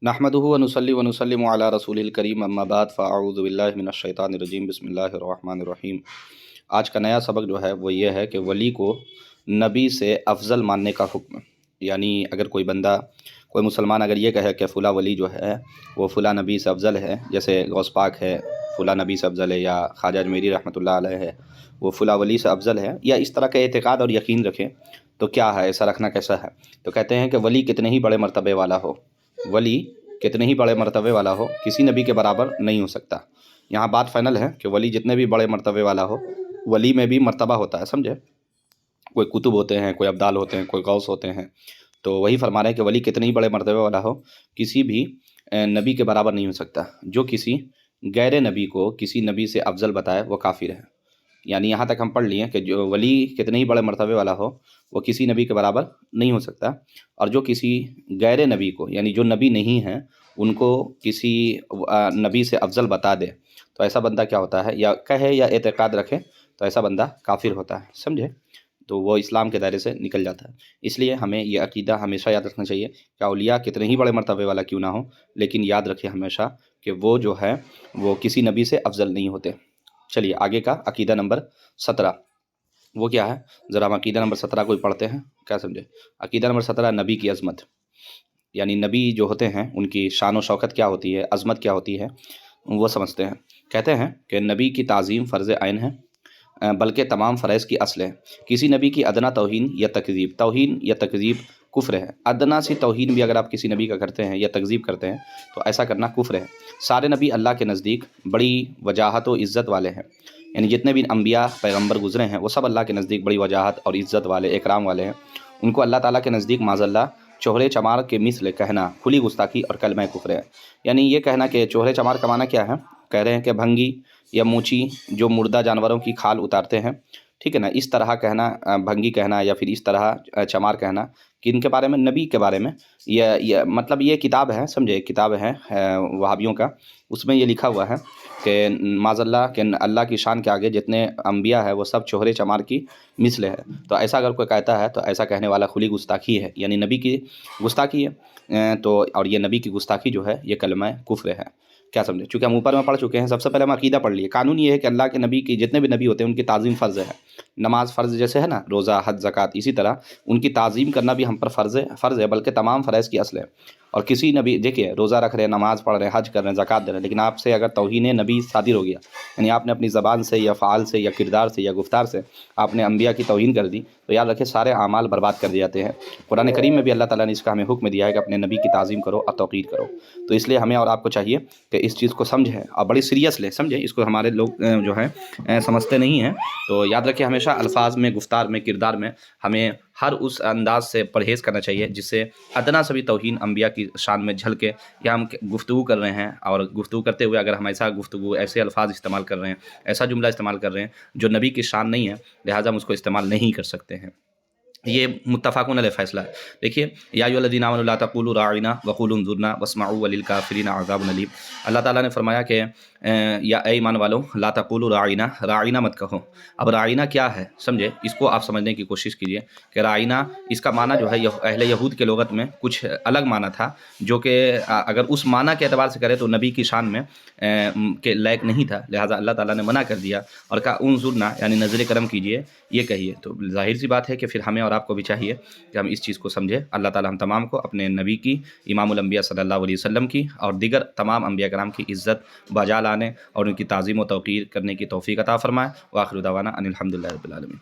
नहमदुहु व नुसल्ली व नुसल्लिमु अला रसूलिल करीम अम्मा बाद फ़अऊज़ु बिल्लाहि मिनश शैतानिर रजीम बिस्मिल्लाहिर रहमानिर रहीम। आज का नया सबक जो है वो ये है कि वली को नबी से अफजल मानने का हुक्म। यानी अगर कोई बंदा, कोई मुसलमान अगर ये कहे कि फ़ुला वली जो है वो फ़ुला नबी से अफजल है, जैसे गौस पाक है फ़ुला नबी से अफजल है, या ख्वाजा अजमेरी रहमतुल्लाह अलैह है वो फ़ुला वली से अफजल है, या इस तरह का एतक़ाद और यकीन रखें, तो क्या है, ऐसा रखना कैसा है? तो कहते हैं कि वली कितने ही बड़े मर्तबे वाला हो, वली कितने ही बड़े मर्तबे वाला हो, किसी नबी के बराबर नहीं हो सकता। यहाँ बात फाइनल है कि वली जितने भी बड़े मर्तबे वाला हो, वली में भी मर्तबा होता है, समझे? कोई कुतुब होते हैं, कोई अब्दाल होते हैं, कोई गौस होते हैं। तो वही फरमा रहे हैं कि वली कितने ही बड़े मर्तबे वाला हो, किसी भी नबी के बराबर नहीं हो सकता। जो किसी गैर नबी को किसी नबी से अफजल बताए वो काफिर है। यानी यहाँ तक हम पढ़ लिए कि जो वली कितने ही बड़े मर्तबे वाला हो वो किसी नबी के बराबर नहीं हो सकता, और जो किसी गैर नबी को, यानी जो नबी नहीं है, उनको किसी नबी से अफजल बता दे तो ऐसा बंदा क्या होता है, या कहे या एतक़ाद रखे, तो ऐसा बंदा काफिर होता है, समझे? तो वो इस्लाम के दायरे से निकल जाता है। इसलिए हमें ये अकीदा हमेशा याद रखना चाहिए कि औलिया कितने ही बड़े मर्तबे वाला क्यों ना हो, लेकिन याद रखें हमेशा कि वो जो है वो किसी नबी से अफजल नहीं होते। चलिए आगे का अकीदा नंबर 17, वो क्या है, ज़रा हम अकीदा नंबर 17 को ही पढ़ते हैं, क्या समझे? अकीदा नंबर 17, नबी की अज़मत। यानी नबी जो होते हैं उनकी शान व शौकत क्या होती है, अज़मत क्या होती है, वो समझते हैं। कहते हैं कि नबी की ताज़ीम फ़र्ज़ आइन है, बल्कि तमाम फ़रज़ की असल है। किसी नबी की अदना तौहीन या तकज़ीब कुफ्र है। अदना सी तौहीन भी अगर आप किसी नबी का करते हैं या तकज़ीब करते हैं तो ऐसा करना कुफ्र है। सारे नबी अल्लाह के नज़दीक बड़ी वजाहत और इज़्ज़त वाले हैं। यानी जितने भी अंबिया पैगम्बर गुज़रे हैं वो सब अल्लाह के नज़दीक बड़ी वजाहत और इज़्ज़त वाले, इकराम वाले हैं। उनको अल्लाह ताला के नज़दीक माज़ल्ला चोहरे चमार के मिसल कहना खुली गुस्ताखी और कलमा कुफ्र है। यानी ये कहना कि चोहरे चमार का माना क्या है, कह रहे हैं कि भंगी या मूची जो मुर्दा जानवरों की खाल उतारते हैं, ठीक है ना, इस तरह कहना, भंगी कहना या फिर इस तरह चमार कहना, किन के बारे में, नबी के बारे में। ये मतलब ये किताब है, समझे, किताब है वहाबियों का, उसमें ये लिखा हुआ है कि माज़ल्ला के अल्लाह की शान के आगे जितने अंबिया है वो सब चोहरे चमार की मिसल है। तो ऐसा अगर कोई कहता है तो ऐसा कहने वाला खुली गुस्ताखी है, यानी नबी की गुस्ताखी है। तो और ये नबी की गुस्ताखी जो है ये कलमा कुफ्र है, क्या समझे? चूँकि हम ऊपर में पढ़ चुके हैं, सबसे पहले हम अकीदा पढ़ लिए। कानून ये है कि अल्लाह के नबी की जितने भी नबी होते हैं उनकी ताज़ीम फ़र्ज़ है। नमाज फ़र्ज़ जैसे है ना, रोज़ा, हज, ज़कात, इसी तरह उनकी ताज़ीम करना भी हम पर फ़र्ज़ है, बल्कि तमाम फ़रज़ की असल है। और किसी नबी, देखिए, रोज़ा रख रहे हैं, नमाज़ पढ़ रहे हैं, हज कर रहे हैं, ज़कात दे रहे हैं, लेकिन आपसे अगर तौहीन नबी सादिर हो गया, यानी आपने अपनी ज़बान से या फ़ाल से या किरदार से या गुफ्तार से आपने अंबिया की तौहीन कर दी, तो याद रखें सारे आमाल बर्बाद कर दिए जाते हैं। कुरान करीम में भी अल्लाह ताला ने इसका हमें हुक्म दिया है कि अपने नबी की ताज़ीम करो और तौक़ीर करो। तो इसलिए हमें और आपको चाहिए कि इस चीज़ को समझें और बड़ी सीरियस लें, समझें? इसको हमारे लोग जो हैं समझते नहीं हैं। तो याद रखें हमेशा अल्फाज में, गुफ्तार में, किरदार में हमें हर उस अंदाज से परहेज़ करना चाहिए जिससे अदना सभी तौहीन अंबिया की शान में झलके। या हम गुफ्तगू कर रहे हैं और गुफ्तगू करते हुए अगर हम ऐसा गुफ्तगू, ऐसे अल्फाज इस्तेमाल कर रहे हैं, ऐसा जुमला इस्तेमाल कर रहे हैं जो नबी की शान नहीं है, लिहाजा हम उसको इस्तेमाल नहीं कर सकते हैं। ये मुत्तफ़ाक़ुन अलैह फ़ैसला है। देखिए, या अय्युहल्लज़ीना आमनू ला तक़ूलू राइना वक़ूलू उन्ज़ुरना वस्मऊ वलिल काफ़िरीना अज़ाबुन अलीम। अल्लाह ताला ने फरमाया कि या ए ईमान वालों, ला तक़ूलू राइना, राइना मत कहो। अब राइना क्या है, समझे? इसको आप समझने की कोशिश कीजिए कि राइना, इसका माना जो है अहले यहूद के लोगत में कुछ अलग माना था, जो कि अगर उस माना के एतबार से करें तो नबी की शान में के लायक नहीं था। लिहाजा अल्लाह ताला ने मना कर दिया और कहा उन्ज़ुरना, यानी नज़र करम कीजिए, ये कहिए। तो ज़ाहिर सी बात है कि फिर हमें और आपको भी चाहिए कि हम इस चीज़ को समझें। अल्लाह ताला हम तमाम को अपने नबी की, इमामुल अंबिया सल्लल्लाहु अलैहि वसल्लम की और दीगर तमाम अंबिया कराम की इज़्ज़त बजा लाने और उनकी ताज़ीम व तौक़ीर करने की तौफ़ीक़ अता फ़रमाए। व आख़िरु दावाना अनिल हम्दुलिल्लाहि रब्बिल आलमीन।